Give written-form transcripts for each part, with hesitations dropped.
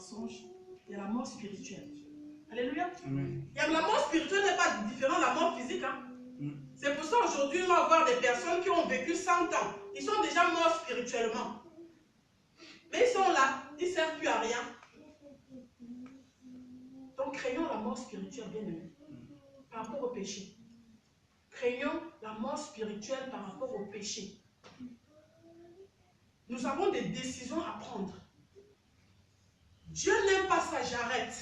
mensonge, il y a la mort spirituelle. Alléluia. Amen. La mort spirituelle n'est pas différente de la mort physique. Hein? C'est pour ça aujourd'hui, on va voir des personnes qui ont vécu 100 ans. Ils sont déjà morts spirituellement. Mais ils sont là, ils ne servent plus à rien. Donc craignons la mort spirituelle, bien aimé, par rapport au péché. Craignons la mort spirituelle par rapport au péché. Nous avons des décisions à prendre. Dieu n'aime pas ça, j'arrête.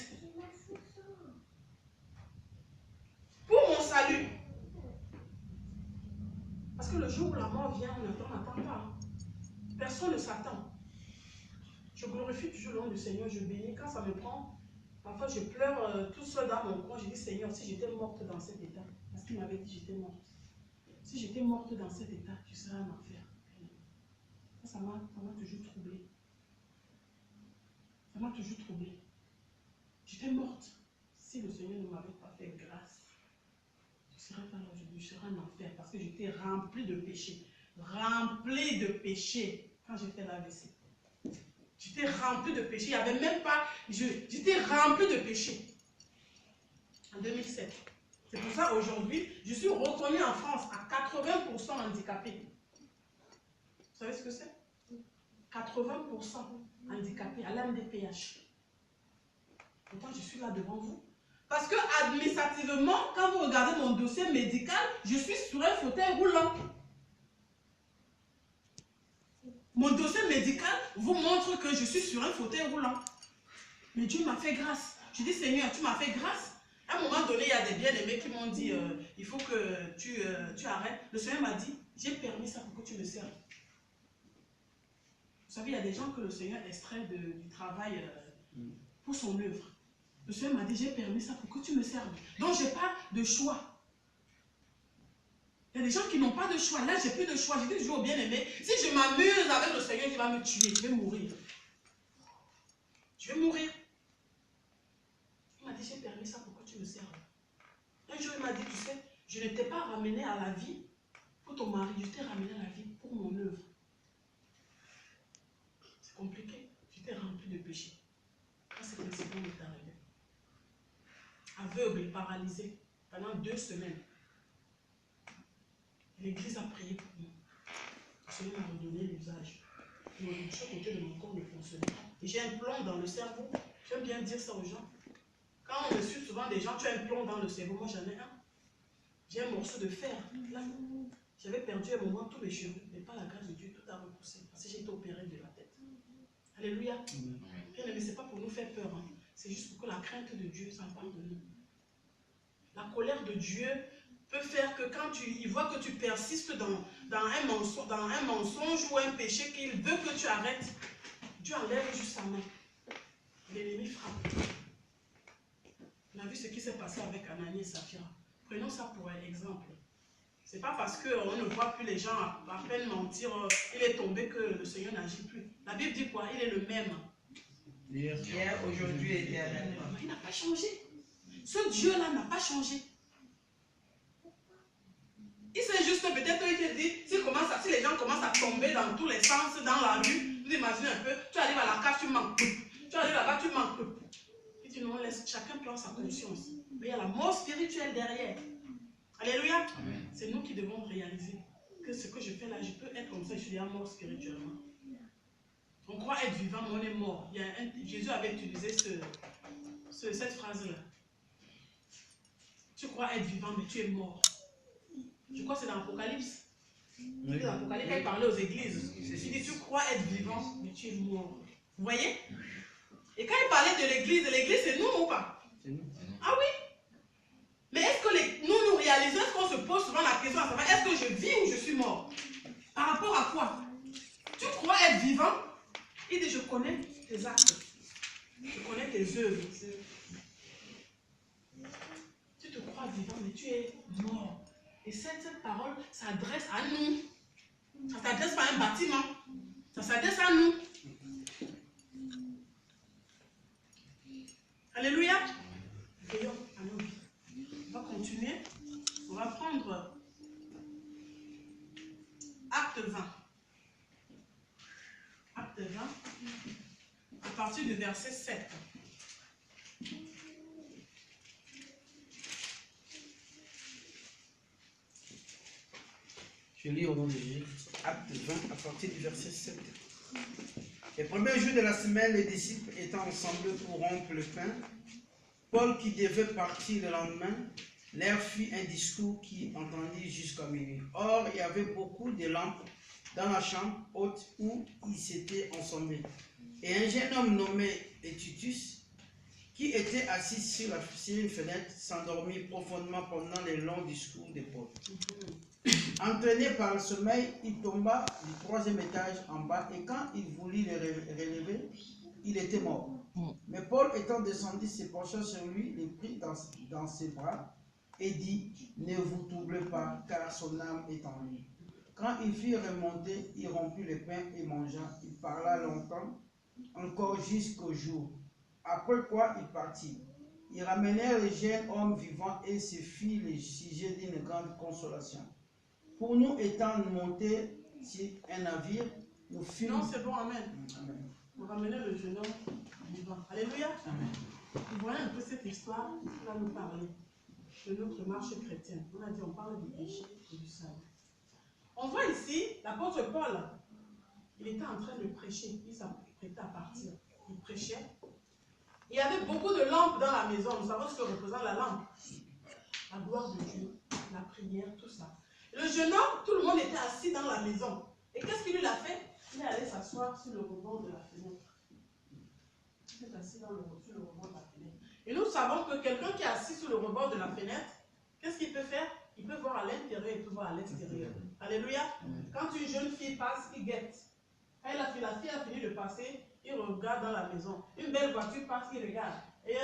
Pour mon salut. Parce que le jour où la mort vient, on n'attend pas. Personne ne s'attend. Je glorifie toujours le nom du Seigneur, je bénis. Quand ça me prend, parfois je pleure tout seul dans mon coin. Je dis, Seigneur, si j'étais morte dans cet état, parce qu'il m'avait dit j'étais morte. Si j'étais morte dans cet état, je serais en enfer. Ça m'a toujours troublé. Ça m'a toujours troublé. J'étais morte. Si le Seigneur ne m'avait pas fait grâce, je ne serais pas là aujourd'hui, je serais en enfer parce que j'étais remplie de péché. Remplie de péché quand j'ai fait l'AVC. J'étais remplie de péché. Il n'y avait même pas. J'étais remplie de péché. En 2007. C'est pour ça aujourd'hui, je suis reconnue en France à 80% handicapée. Vous savez ce que c'est? 80% handicapé à l'AMDPH. Pourtant, je suis là devant vous. Parce que administrativement, quand vous regardez mon dossier médical, je suis sur un fauteuil roulant. Mon dossier médical vous montre que je suis sur un fauteuil roulant. Mais Dieu m'a fait grâce. Je dis, Seigneur, tu m'as fait grâce. À un moment donné, il y a des bien-aimés qui m'ont dit, il faut que tu arrêtes. Le Seigneur m'a dit, j'ai permis ça pour que tu me serves. Vous savez, il y a des gens que le Seigneur extrait du travail pour son œuvre. Le Seigneur m'a dit, j'ai permis ça pour que tu me serves. Donc, je n'ai pas de choix. Il y a des gens qui n'ont pas de choix. Là, j'ai plus de choix. Je dis toujours au bien-aimé, si je m'amuse avec le Seigneur, il va me tuer. Je vais mourir. Je vais mourir. Il m'a dit, j'ai permis ça pour que tu me serves. Un jour, il m'a dit, tu sais, je ne t'ai pas ramené à la vie pour ton mari. Je t'ai ramené à la vie pour mon œuvre. C'est compliqué. J'étais rempli de péché. Quand cet incident m'est arrivé. Aveugle, paralysé, pendant 2 semaines. L'église a prié pour moi. Le Seigneur m'a redonné l'usage. Chaque côté de mon corps ne fonctionnait pas. Et j'ai un plomb dans le cerveau. J'aime bien dire ça aux gens. Quand on me suit souvent des gens, tu as un plomb dans le cerveau. Moi, j'en ai un. J'ai un morceau de fer. Là, j'avais perdu à un moment tous mes cheveux. Mais par la grâce de Dieu, tout a repoussé. Parce que j'ai été opéré de la tête. Alléluia. Bien aimé, ce n'est pas pour nous faire peur. Hein. C'est juste pour que la crainte de Dieu s'empare de nous. La colère de Dieu peut faire que quand il voit que tu persistes dans un mensonge ou un péché qu'il veut que tu arrêtes, Dieu enlève juste sa main. L'ennemi frappe. On a vu ce qui s'est passé avec Anani et Saphira. Prenons ça pour un exemple. Ce n'est pas parce qu'on ne voit plus les gens à peine mentir, il est tombé que le Seigneur n'agit plus. La Bible dit quoi? Il est le même. Hier, aujourd'hui et éternellement. Il n'a pas changé. Ce Dieu-là n'a pas changé. Il sait juste peut-être, il te dit, si les gens commencent à tomber dans tous les sens, dans la rue, vous imaginez un peu, tu arrives à la cave, tu manques. Tu arrives là-bas, tu manques. Il dit non, laisse chacun prendre sa conscience. Mais il y a la mort spirituelle derrière. Alléluia. C'est nous qui devons réaliser que ce que je fais là, je peux être comme ça, je suis déjà mort spirituellement. On croit être vivant, mais on est mort. Jésus avait utilisé cette phrase-là. Tu crois être vivant, mais tu es mort. Je crois que c'est dans l'Apocalypse. Oui. Dans l'Apocalypse, quand il parlait aux églises, il dit tu crois être vivant, mais tu es mort. Vous voyez? Et quand il parlait de l'église c'est nous ou pas? C'est nous. Ah oui? Mais est-ce que nous réalisons, est-ce qu'on se pose souvent la question à savoir, est-ce que je vis ou je suis mort? Par rapport à quoi? Tu crois être vivant? Il dit je connais tes actes. Je connais tes œuvres. Tu te crois vivant, mais tu es mort. Et cette parole s'adresse à nous. Ça ne s'adresse pas à un bâtiment. Ça s'adresse à nous. Alléluia. Veillons à nos vies. On va continuer. On va prendre Acte 20. Acte 20. À partir du verset verset 7. Je lis au nom de Jésus, acte 20 à partir du verset 7. Les premiers jours de la semaine, les disciples étant ensemble pour rompre le pain, Paul, qui devait partir le lendemain, leur fit un discours qui entendit jusqu'à minuit. Or, il y avait beaucoup de lampes dans la chambre haute où ils s'étaient ensemble. Et un jeune homme nommé Titus, qui était assis sur une fenêtre, s'endormit profondément pendant les longs discours de Paul. Entraîné par le sommeil, il tomba du 3e étage en bas et quand il voulut le relever, il était mort. Mais Paul, étant descendu, se pencha sur lui, le prit dans ses bras et dit, ne vous troublez pas, car son âme est en lui. Quand il fut remonté, il rompit le pain et mangea. Il parla longtemps, encore jusqu'au jour. Après quoi, il partit. Ils ramenèrent le jeune homme vivant et ce fut le sujet d'une grande consolation. Pour nous, étant montés sur un navire, nous fûmes... Non, c'est bon, amen. Amen. Vous ramenez le jeune homme vivant. Alléluia. Amen. Vous voyez un peu cette histoire qui va nous parler de notre marche chrétienne. On a dit, on parle du péché et du salut. On voit ici, l'apôtre Paul, il était en train de prêcher. Il s'apprêtait à partir. Il prêchait. Il y avait beaucoup de lampes dans la maison. Nous savons ce que représente la lampe. La gloire de Dieu, la prière, tout ça. Le jeune homme, tout le monde était assis dans la maison. Et qu'est-ce qu'il lui a fait? Il est allé s'asseoir sur le rebord de la fenêtre. Il est assis sur le rebord de la fenêtre. Et nous savons que quelqu'un qui est assis sur le rebord de la fenêtre, qu'est-ce qu'il peut faire? Il peut voir à l'intérieur et il peut voir à l'extérieur. Alléluia. Quand une jeune fille passe, il guette. Quand la fille a fini de passer, il regarde dans la maison. Une belle voiture passe, il regarde. Et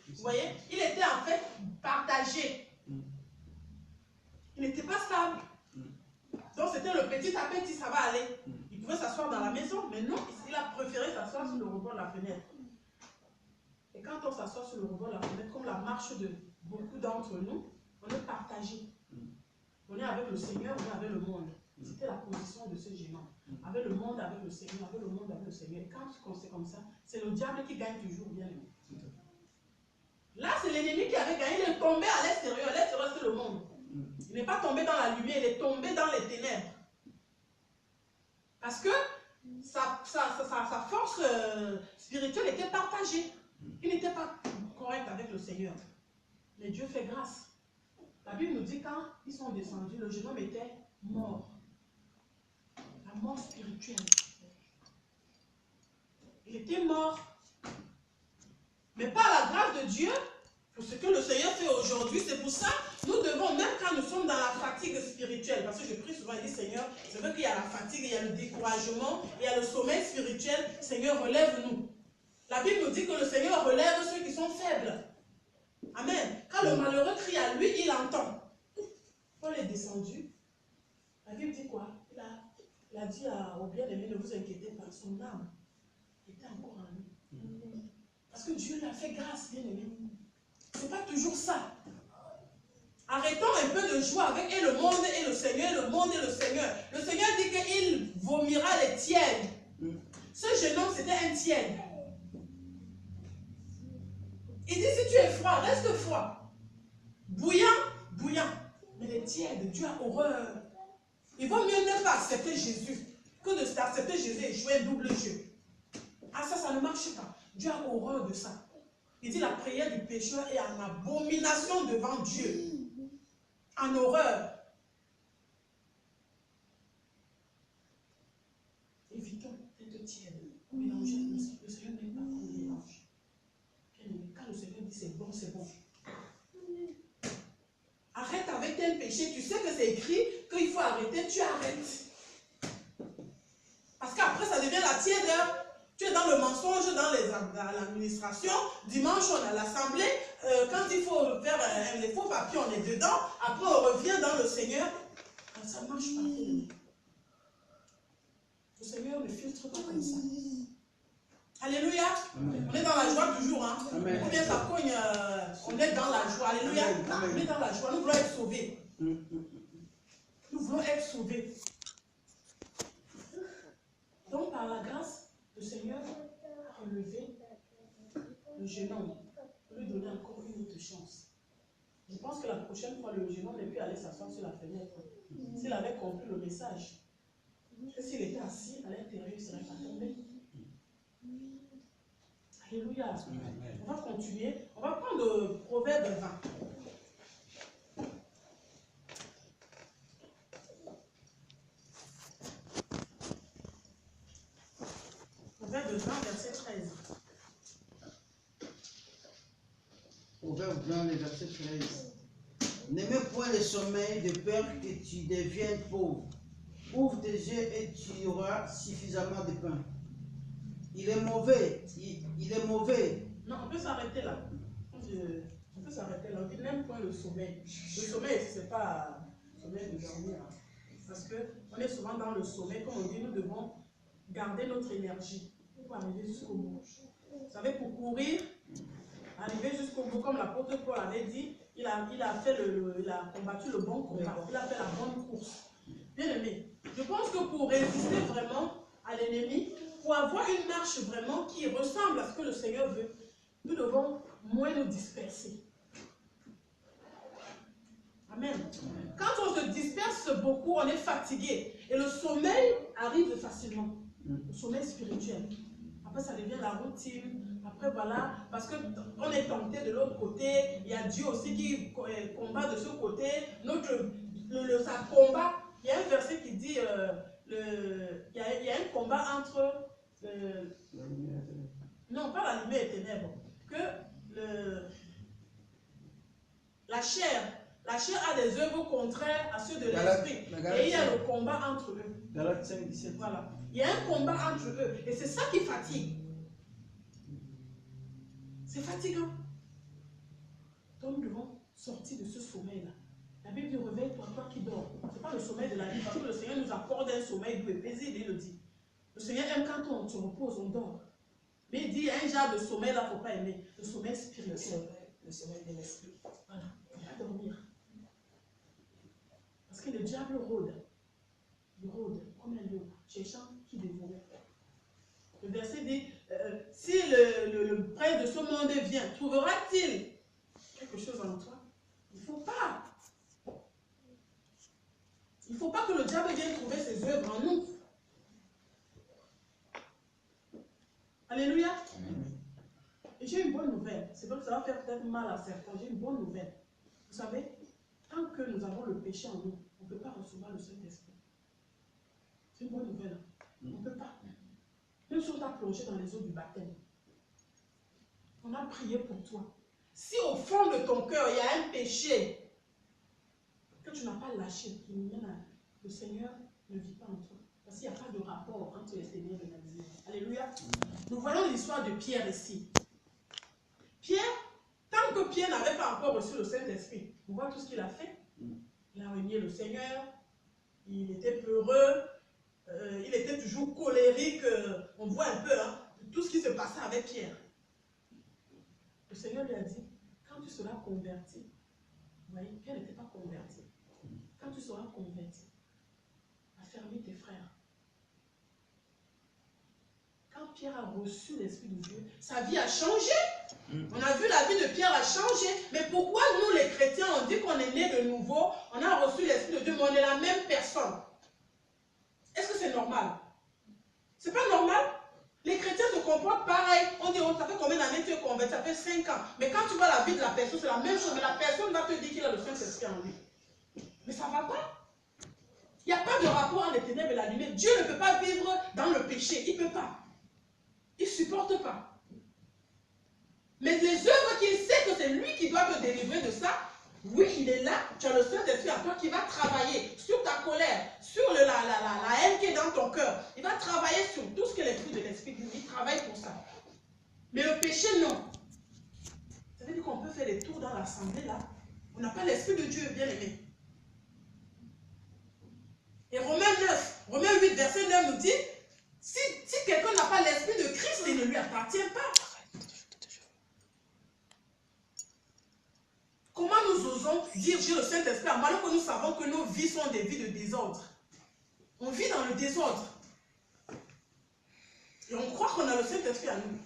vous voyez, il était en fait partagé. Il n'était pas stable. Donc c'était le petit à petit, ça va aller. Il pouvait s'asseoir dans la maison, mais non, il a préféré s'asseoir sur le rebord de la fenêtre. Et quand on s'assoit sur le rebord de la fenêtre, comme la marche de beaucoup d'entre nous, on est partagé. On est avec le Seigneur, on est avec le monde. C'était la position de ce géant. Avec le monde, avec le Seigneur, avec le monde, avec le Seigneur. Et quand c'est comme ça, c'est le diable qui gagne toujours, bien aimé. Là, c'est l'ennemi qui avait gagné, il est tombé à l'extérieur. À l'extérieur, c'est le monde. Il n'est pas tombé dans la lumière, il est tombé dans les ténèbres. Parce que sa force spirituelle était partagée. Il n'était pas correct avec le Seigneur. Mais Dieu fait grâce. La Bible nous dit quand ils sont descendus, le jeune homme était mort. La mort spirituelle. Il était mort. Mais par la grâce de Dieu, pour ce que le Seigneur fait aujourd'hui, c'est pour ça nous devons, même quand nous sommes dans la fatigue spirituelle, parce que je prie souvent et dis Seigneur, c'est vrai qu'il y a la fatigue, il y a le découragement, il y a le sommeil spirituel, Seigneur, relève-nous. La Bible nous dit que le Seigneur relève ceux qui sont faibles. Amen. Quand le malheureux crie à lui, il entend. Paul est descendu. La Bible dit quoi? Il a dit au bien-aimé, ne vous inquiétez pas, son âme était encore en lui. Parce que Dieu l'a fait grâce, bien-aimé. Ce n'est pas toujours ça. Arrêtons un peu de jouer avec et le monde et le Seigneur, le monde et le Seigneur. Le Seigneur dit qu'il vomira les tièdes. Ce jeune homme, c'était un tiède. Il dit, si tu es froid, reste froid. Bouillant, bouillant. Mais les tièdes, Dieu a horreur. Il vaut mieux ne pas accepter Jésus que de accepter Jésus et jouer un double jeu. Ah, ça ne marche pas. Dieu a horreur de ça. Il dit, la prière du pécheur est en abomination devant Dieu. En horreur. Évitons d'être tiède. Mélanger. Le Seigneur n'aime pas qu'on mélange. Quand le Seigneur dit c'est bon, c'est bon. Arrête avec tel péché. Tu sais que c'est écrit qu'il faut arrêter, tu arrêtes. Parce qu'après, ça devient la tièdeur. Tu es dans le mensonge, dans l'administration. Dimanche, on est à l'assemblée. Quand il faut faire les faux papiers, on est dedans. Après, on revient dans le Seigneur. Ça ne marche pas. Le Seigneur ne filtre pas comme ça. Alléluia. Amen. On est dans la joie toujours. Hein? Amen. Ou bien ça cogne, on est dans la joie. Alléluia. Amen. On est dans la joie. Nous voulons être sauvés. Nous voulons être sauvés. Donc, par la grâce, le Seigneur relever le jeune homme, pour lui donner encore une autre chance. Je pense que la prochaine fois, le jeune homme n'est plus allé s'asseoir sur la fenêtre. S'il avait compris le message, que s'il était assis à l'intérieur, il ne serait pas tombé. Alléluia. On va continuer. On va prendre Proverbe 20. Proverbe 20, verset 13. Proverbe 20, le verset 13. N'aimez point le sommeil de peur que tu deviennes pauvre. Ouvre tes yeux et tu auras suffisamment de pain. Il est mauvais. Il est mauvais. Non, on peut s'arrêter là. On peut s'arrêter là. On dit n'aime point le sommeil. Le sommeil, ce n'est pas le sommeil de dormir. Parce qu'on est souvent dans le sommeil. Comme on dit, nous devons garder notre énergie pour arriver jusqu'au bout. Vous savez, pour courir, arriver jusqu'au bout, comme l'apôtre Paul avait dit, il a combattu le bon combat. Il a fait la bonne course. Bien aimé, je pense que pour résister vraiment à l'ennemi, pour avoir une marche vraiment qui ressemble à ce que le Seigneur veut, nous devons moins nous disperser. Amen. Quand on se disperse beaucoup, on est fatigué. Et le sommeil arrive facilement. Le sommeil spirituel. Après, ça devient la routine. Après, voilà. Parce qu'on est tenté de l'autre côté. Il y a Dieu aussi qui combat de ce côté. Ça combat. Il y a un verset qui dit il y a un combat entre non, pas la lumière et les ténèbres. Que la chair a des œuvres contraires à ceux de l'esprit. Et il y a le combat entre eux. Galates 5, 17. Voilà. Il y a un combat entre eux. Et c'est ça qui fatigue. C'est fatigant. Donc nous devons sortir de ce sommeil-là. La Bible dit réveille-toi, toi qui dors. Ce n'est pas le sommeil de la vie, parce que le Seigneur nous accorde un sommeil doux et paisible, il le dit. Le Seigneur aime quand on se repose, on dort. Mais il dit, il y a un genre de sommeil là, il ne faut pas aimer. Le sommeil spirituel. Le sommeil de l'esprit. Voilà, il va dormir. Parce que le diable rôde. Il rôde comme un lion, cherchant qui dévorer. Le verset dit, si le prince de ce monde vient, trouvera-t-il quelque chose en toi? Il ne faut pas. Il ne faut pas que le diable vienne trouver ses œuvres en nous. Alléluia. Et j'ai une bonne nouvelle. C'est vrai que ça va faire peut-être mal à certains. J'ai une bonne nouvelle. Vous savez, tant que nous avons le péché en nous, on ne peut pas recevoir le Saint-Esprit. C'est une bonne nouvelle. On ne peut pas. Même si on t'a plongé dans les eaux du baptême, on a prié pour toi. Si au fond de ton cœur, il y a un péché que tu n'as pas lâché, qui nous mène à... Le Seigneur ne vit pas en toi. Parce qu'il n'y a pas de rapport entre les ténèbres et la lumière. Alléluia. Nous voyons l'histoire de Pierre ici. Pierre, tant que Pierre n'avait pas encore reçu le Saint-Esprit, vous voyez tout ce qu'il a fait. Il a renié le Seigneur, il était peureux, il était toujours colérique. On voit un peu tout ce qui se passait avec Pierre. Le Seigneur lui a dit, quand tu seras converti, vous voyez, Pierre n'était pas converti. Quand tu seras converti, affermis tes frères. Quand Pierre a reçu l'Esprit de Dieu, sa vie a changé. On a vu la vie de Pierre a changé. Mais pourquoi nous les chrétiens, on dit qu'on est né de nouveau, on a reçu l'Esprit de Dieu, mais on est la même personne? Est-ce que c'est normal? C'est pas normal. Les chrétiens se comportent pareil. On dit, oh, ça fait combien d'années tu es converti? Ça fait 5 ans. Mais quand tu vois la vie de la personne, c'est la même chose. Mais la personne va te dire qu'il a le Saint-Esprit en lui. Mais ça ne va pas. Il n'y a pas de rapport entre les ténèbres et la lumière. Dieu ne peut pas vivre dans le péché. Il ne peut pas. Il ne supporte pas. Mais les œuvres qu'il sait que c'est lui qui doit te délivrer de ça, oui, il est là. Tu as le Saint-Esprit en toi qui va travailler sur ta colère, sur la haine qui est dans ton cœur. Il va travailler sur tout ce que l'Esprit de l'Esprit dit. Il travaille pour ça. Mais le péché, non. Ça veut dire qu'on peut faire des tours dans l'assemblée là. On n'a pas l'Esprit de Dieu, bien aimé. Et Romains 8, verset 9 nous dit, si quelqu'un n'a pas l'Esprit de Christ, il ne lui appartient pas. Comment nous osons dire j'ai le Saint-Esprit alors que nous savons que nos vies sont des vies de désordre? On vit dans le désordre. Et on croit qu'on a le Saint-Esprit à nous.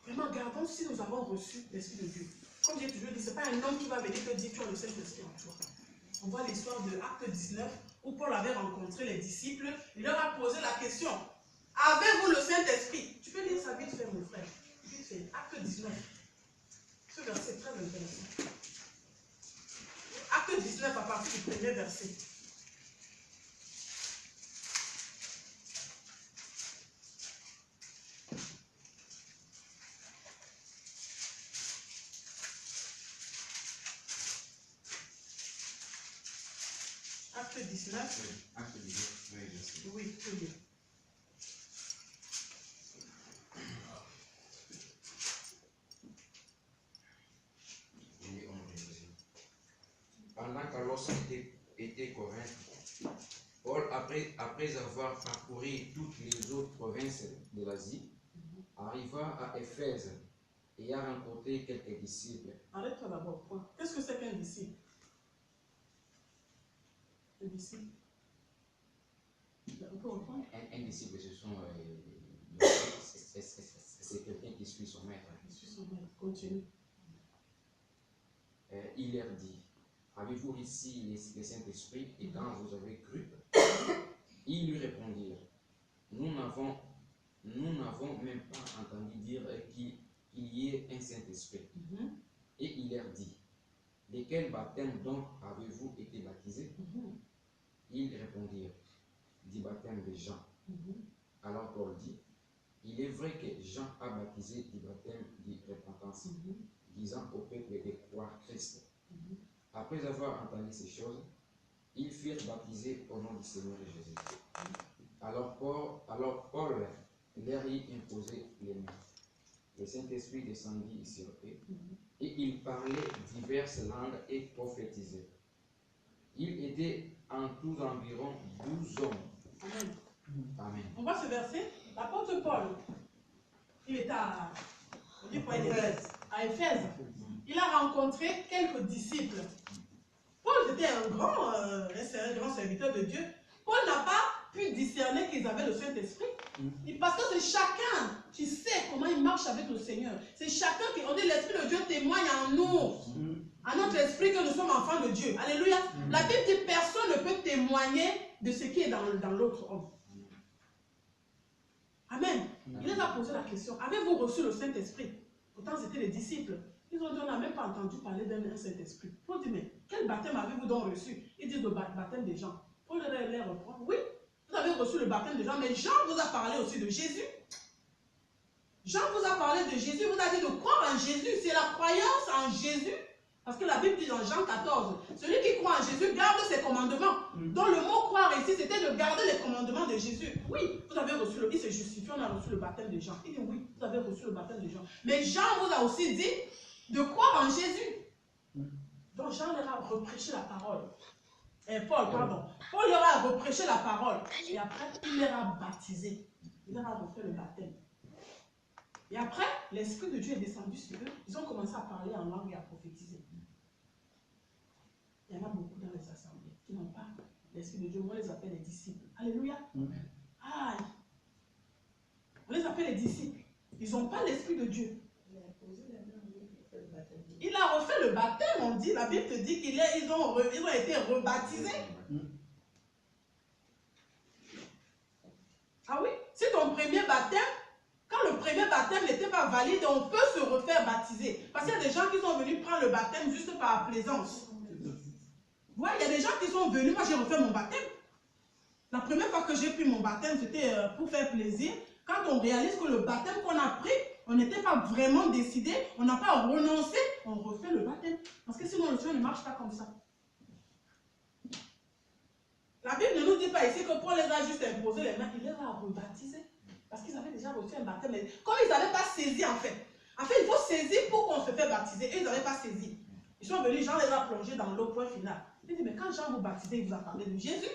Vraiment, gardons si nous avons reçu l'Esprit de Dieu. Comme j'ai toujours dit, ce n'est pas un homme qui va venir te dire que tu as le Saint-Esprit en toi. On voit l'histoire de Acte 19 où Paul avait rencontré les disciples. Il leur a posé la question: avez-vous le Saint-Esprit? Tu peux lire ça vite fait, mon frère. Vite fait. Acte 19. Ce verset est très intéressant. Acte 19 à partir du premier verset. Acte 19. Acte 19, oui, verset. Oui, tu peux lire. Pendant qu'Apollos était Corinthe, Paul, après avoir parcouru toutes les autres provinces de l'Asie, arriva à Éphèse et a rencontré quelques disciples. Arrête-toi d'abord. Point. Qu'est-ce que c'est qu'un disciple? Un disciple. On peut reprendre? Un disciple, c'est quelqu'un qui suit son maître. Je suis son maître. Continue. Il leur dit: avez-vous reçu le Saint-Esprit et quand vous avez cru? Ils lui répondirent: nous n'avons même pas entendu dire qu'il y ait un Saint-Esprit. Et il leur dit: de quel baptême donc avez-vous été baptisés? Ils répondirent: du baptême de Jean. Alors Paul dit: il est vrai que Jean a baptisé du baptême de repentance, disant au peuple de croire Christ. Après avoir entendu ces choses, ils furent baptisés au nom du Seigneur Jésus. Alors Paul leur y imposait les mains. Le Saint-Esprit descendit sur eux, et ils parlaient diverses langues et prophétisaient. Ils étaient en tout environ 12 hommes. Amen. Amen. On voit ce verset. L'apôtre Paul, il est à Éphèse. Il a rencontré quelques disciples. Paul était un grand serviteur de Dieu. Paul n'a pas pu discerner qu'ils avaient le Saint-Esprit. Parce que c'est chacun qui sait comment il marche avec le Seigneur. C'est chacun qui, on dit, l'Esprit de Dieu témoigne en nous, à notre esprit, que nous sommes enfants de Dieu. Alléluia. La Bible dit: personne ne peut témoigner de ce qui est dans l'autre homme. Amen. Il les a posé la question: avez-vous reçu le Saint-Esprit? Pourtant, c'était les disciples. Ils ont dit: on n'a même pas entendu parler d'un Saint-Esprit. Paul dit: mais quel baptême avez-vous donc reçu? Ils disent: le baptême des gens. Paul les reprend: oui, vous avez reçu le baptême des gens, mais Jean vous a parlé aussi de Jésus. Jean vous a parlé de Jésus, vous a dit de croire en Jésus. C'est la croyance en Jésus. Parce que la Bible dit dans Jean 14, celui qui croit en Jésus garde ses commandements. Donc le mot croire ici, c'était de garder les commandements de Jésus. Oui, vous avez reçu il se justifie, on a reçu le baptême de Jean. Il dit: oui, vous avez reçu le baptême de Jean. Mais Jean vous a aussi dit de croire en Jésus. Donc Jean leur a reprêché la parole. Paul leur a reprêché la parole. Et après, il leur a baptisé. Il leur a refait le baptême. Et après, l'Esprit de Dieu est descendu sur eux. Ils ont commencé à parler en langue et à prophétiser. Il y en a beaucoup dans les assemblées qui n'ont pas l'Esprit de Dieu. Moi, on les appelle les disciples. Alléluia. Aïe. On les appelle les disciples. Ils n'ont pas l'Esprit de Dieu. Il a refait le baptême, on dit. La Bible te dit qu'ils ont été rebaptisés. Ah oui? Si ton premier baptême, quand le premier baptême n'était pas valide, on peut se refaire baptiser. Parce qu'il y a des gens qui sont venus prendre le baptême juste par plaisance. Ouais, il y a des gens qui sont venus, moi j'ai refait mon baptême. La première fois que j'ai pris mon baptême, c'était pour faire plaisir. Quand on réalise que le baptême qu'on a pris, on n'était pas vraiment décidé, on n'a pas renoncé, on refait le baptême. Parce que sinon le Seigneur ne marche pas comme ça. La Bible ne nous dit pas ici que Paul les a juste imposé les mains, il les a rebaptisés. Parce qu'ils avaient déjà reçu un baptême. Mais comme ils n'avaient pas saisi en fait, il faut saisir pour qu'on se fait baptiser. Et ils n'avaient pas saisi. Ils sont venus, Jean les a plongés dans l'eau, point final. Il dit: mais quand Jean vous baptisait, il vous a parlé de Jésus.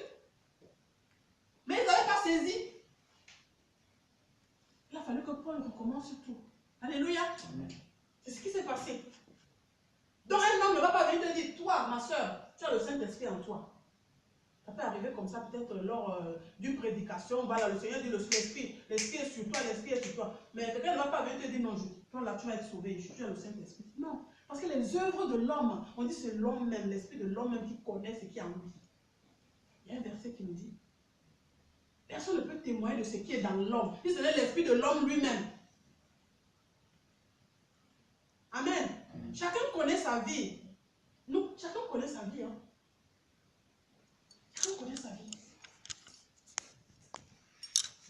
Mais ils n'avaient pas saisi. Il a fallu que Paul recommence tout. Alléluia. C'est ce qui s'est passé. Donc un homme ne va pas venir te dire: toi, ma soeur, tu as le Saint-Esprit en toi. Ça peut arriver comme ça, peut-être lors d'une prédication. Voilà, le Seigneur dit l'esprit est sur toi, l'esprit est sur toi. Mais quelqu'un ne va pas venir te dire non, toi là, tu vas être sauvé, tu as le Saint-Esprit. Non, parce que les œuvres de l'homme, on dit c'est l'homme même, l'esprit de l'homme même qui connaît ce qui est en lui. Il y a un verset qui nous dit personne ne peut témoigner de ce qui est dans l'homme. Si ce n'est l'esprit de l'homme lui-même. Amen. Chacun connaît sa vie. Nous, chacun connaît sa vie. Hein. Chacun connaît sa vie.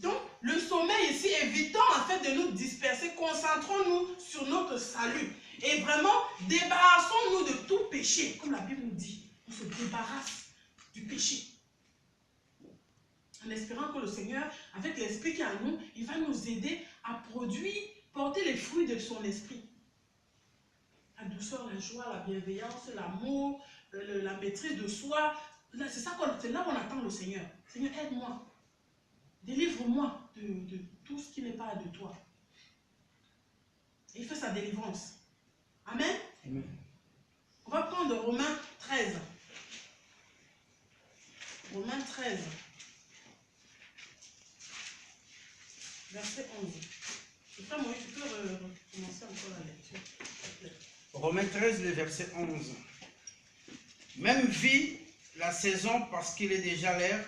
Donc, le sommeil ici, évitons en fait de nous disperser. Concentrons-nous sur notre salut. Et vraiment, débarrassons-nous de tout péché. Comme la Bible nous dit, on se débarrasse du péché. En espérant que le Seigneur, avec l'esprit qui est en nous, il va nous aider à produire, porter les fruits de son esprit. La douceur, la joie, la bienveillance, l'amour, la maîtrise de soi. C'est là qu'on attend le Seigneur. Seigneur, aide-moi. Délivre-moi de tout ce qui n'est pas de toi. Et il fait sa délivrance. Amen. Amen. On va prendre Romains 13. Romains 13. Verset 11. Je sais, moi, tu peux recommencer encore la lecture. Romains 13, le verset 11. Même vie la saison parce qu'il est déjà l'heure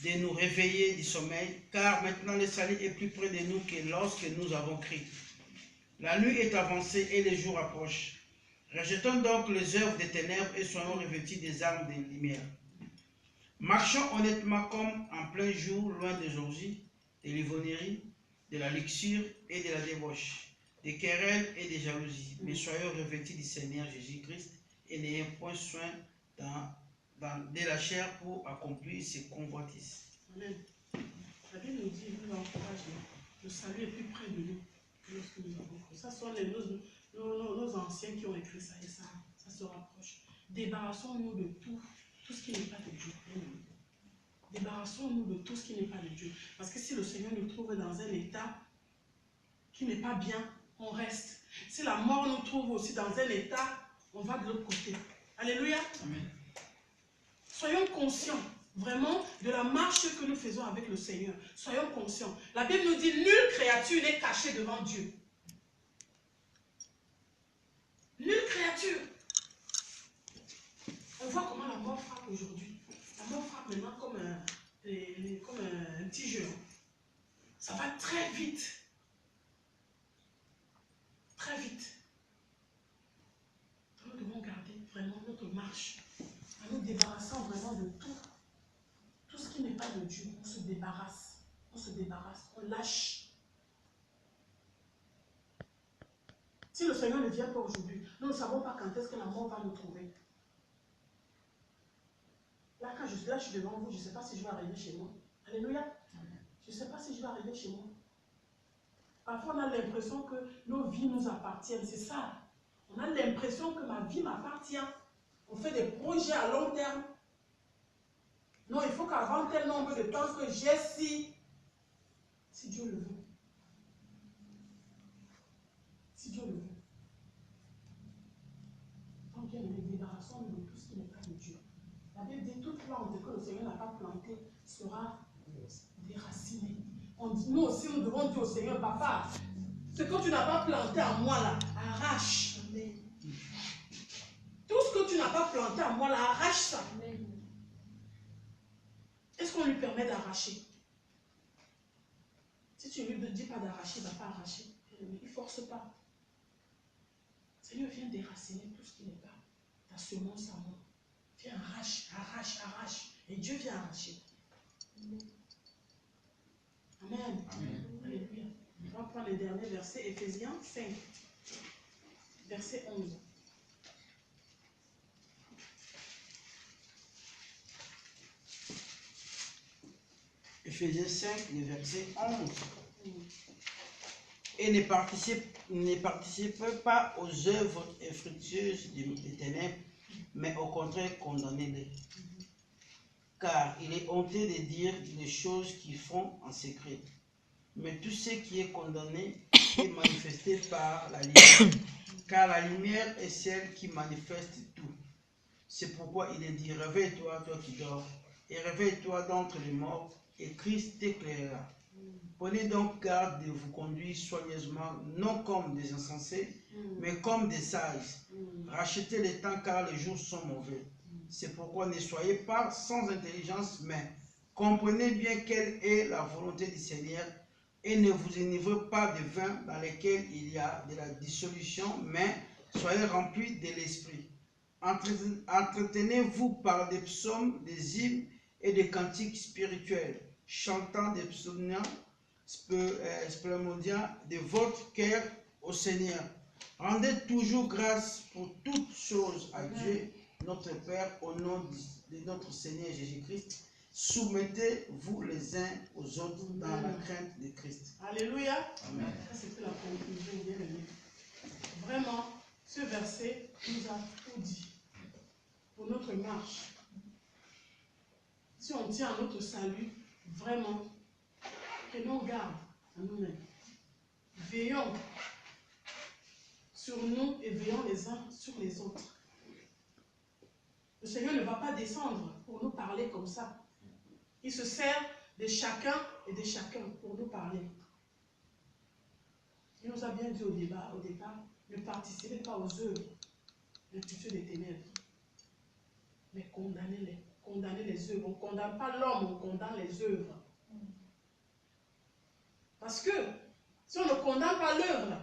de nous réveiller du sommeil, car maintenant le salut est plus près de nous que lorsque nous avons crié. La nuit est avancée et le jour approche. Rejetons donc les œuvres des ténèbres et soyons revêtus des armes de lumière. Marchons honnêtement comme en plein jour, loin des orgies, de l'ivonnerie, de la luxure et de la débauche, des querelles et des jalousies. Mais soyons revêtus du Seigneur Jésus-Christ et n'ayons point soin de la chair pour accomplir ses convoitises. Amen. La Bible nous dit, nous encourage, le salut est plus près de nous que lorsque nous avons cru. Ça sont nos anciens qui ont écrit ça et ça se rapproche. Débarrassons-nous de tout ce qui n'est pas de Dieu. Débarrassons-nous de tout ce qui n'est pas de Dieu. Parce que si le Seigneur nous trouve dans un état qui n'est pas bien, on reste. Si la mort nous trouve aussi dans un état, on va de l'autre côté. Alléluia. Amen. Soyons conscients vraiment de la marche que nous faisons avec le Seigneur. Soyons conscients. La Bible nous dit, nulle créature n'est cachée devant Dieu. Nulle créature. On voit comment la mort frappe aujourd'hui. La mort frappe maintenant comme un petit jeu. Ça va très vite. Très vite. Nous devons garder vraiment notre marche. En nous débarrassant vraiment de tout. Tout ce qui n'est pas de Dieu, on se débarrasse. On se débarrasse. On lâche. Si le Seigneur ne vient pas aujourd'hui, nous ne savons pas quand est-ce que la mort va nous trouver. Là, quand je suis devant vous, je ne sais pas si je vais arriver chez moi. Alléluia. Je ne sais pas si je vais arriver chez moi. Parfois, on a l'impression que nos vies nous appartiennent. C'est ça. On a l'impression que ma vie m'appartient. On fait des projets à long terme. Non, il faut qu'avant tel nombre de temps que j'ai si Dieu le veut. Si Dieu le veut. Donc, bien, nous débarrassons de tout ce qui n'est pas de Dieu. La Bible dit toute plante que le Seigneur n'a pas plantée sera déracinée. Nous aussi, nous devons dire au Seigneur, papa, ce que tu n'as pas planté en moi là, arrache. Amen. Tout ce que tu n'as pas planté en moi là, arrache ça. Est-ce qu'on lui permet d'arracher? Si tu ne lui dis pas d'arracher, il ne va pas arracher. Il ne force pas. Seigneur, viens déraciner tout ce qui n'est pas ta semence à moi. Viens, arrache, arrache, arrache. Et Dieu vient arracher. Amen. Amen. Alléluia. On va prendre le dernier verset, Éphésiens 5, verset 11. Éphésiens 5, le verset 11. Et ne participez pas aux œuvres infructueuses des ténèbres, mais au contraire condamnez-les. Car il est honteux de dire les choses qu'ils font en secret. Mais tout ce qui est condamné est manifesté par la lumière. Car la lumière est celle qui manifeste tout. C'est pourquoi il est dit, réveille-toi, toi qui dors, et réveille-toi d'entre les morts, et Christ t'éclairera. Prenez donc garde de vous conduire soigneusement, non comme des insensés, mais comme des sages. Rachetez les temps car les jours sont mauvais. C'est pourquoi ne soyez pas sans intelligence, mais comprenez bien quelle est la volonté du Seigneur, et ne vous enivrez pas de vin dans lequel il y a de la dissolution, mais soyez remplis de l'esprit. Entretenez-vous par des psaumes, des hymnes et des cantiques spirituels, chantant des psaumes splémondiens de votre cœur au Seigneur. Rendez toujours grâce pour toutes choses à Dieu, notre Père, au nom de notre Seigneur Jésus-Christ. Soumettez-vous les uns aux autres dans la crainte de Christ. Alléluia. Amen. Ça, c'était la conclusion, bien aimé. Vraiment, ce verset nous a tout dit pour notre marche. Si on tient à notre salut, vraiment, prenons garde à nous-mêmes. Veillons sur nous et veillons les uns sur les autres. Le Seigneur ne va pas descendre pour nous parler comme ça. Il se sert de chacun et de chacun pour nous parler. Il nous a bien dit au départ, ne participez pas aux œuvres d'institution des ténèbres, mais condamnez les œuvres. On ne condamne pas l'homme, on condamne les œuvres. Parce que si on ne condamne pas l'œuvre,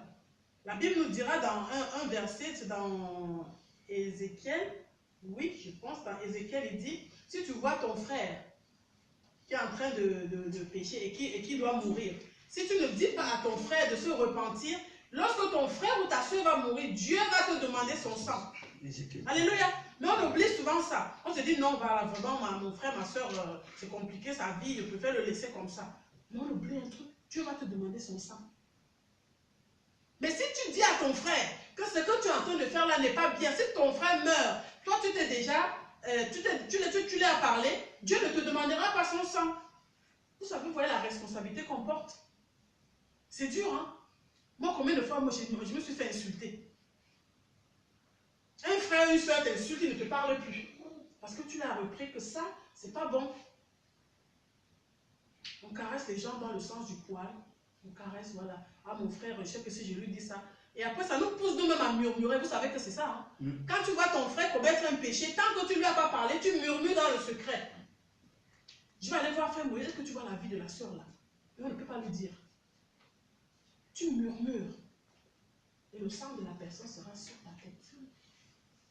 la Bible nous dira dans un verset, c'est dans Ézéchiel, oui, je pense, dans Ézéchiel, il dit, si tu vois ton frère qui est en train de pécher et qui doit mourir, si tu ne dis pas à ton frère de se repentir, lorsque ton frère ou ta soeur va mourir, Dieu va te demander son sang. Alléluia. Mais on oublie souvent ça. On se dit, non, vraiment, mon frère, ma soeur, c'est compliqué sa vie, je préfère le laisser comme ça. Mais on oublie un truc, Dieu va te demander son sang. Mais si tu dis à ton frère que ce que tu es en train de faire là n'est pas bien, si ton frère meurt, toi tu t'es déjà, tu l'as parlé, Dieu ne te demandera pas son sang. Vous savez, vous voyez la responsabilité qu'on porte. C'est dur, hein? Moi, combien de fois, je me suis fait insulter. Un frère, une soeur t'insulte, il ne te parle plus. Parce que tu l'as repris que ça, c'est pas bon. On caresse les gens dans le sens du poil. On caresse, voilà. Ah, mon frère, je sais que si je lui dis ça. Et après, ça nous pousse nous-mêmes à murmurer. Vous savez que c'est ça, hein? Quand tu vois ton frère commettre un péché, tant que tu ne lui as pas parlé, tu murmures dans le secret. Je vais aller voir frère Moïse, est-ce que tu vois la vie de la soeur là? Et on ne peut pas lui dire. Tu murmures. Et le sang de la personne sera sur ta tête.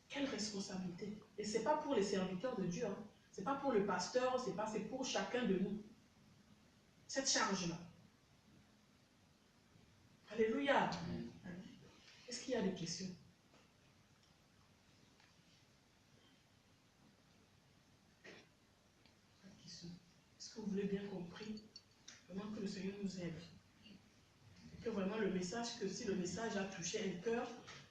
Quelle responsabilité. Et ce n'est pas pour les serviteurs de Dieu. Hein. Ce n'est pas pour le pasteur, c'est pour chacun de nous. Cette charge-là. Alléluia. Est-ce qu'il y a des questions? Pas de questions. Est-ce que vous voulez bien compris? Vraiment que le Seigneur nous aide. Et que vraiment le message, que si le message a touché un cœur,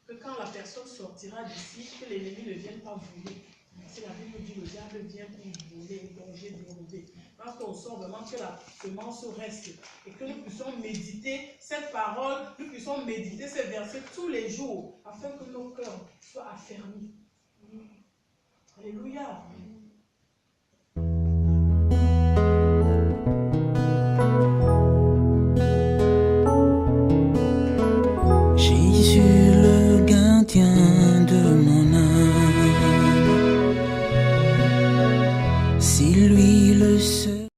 que quand la personne sortira d'ici, que l'ennemi ne vienne pas voler. C'est la Bible dit, le diable vient pour voler, danger, dérober. Parce qu'on sent vraiment que la semence reste et que nous puissions méditer cette parole, nous puissions méditer ces versets tous les jours, afin que nos cœurs soient affermis. Alléluia.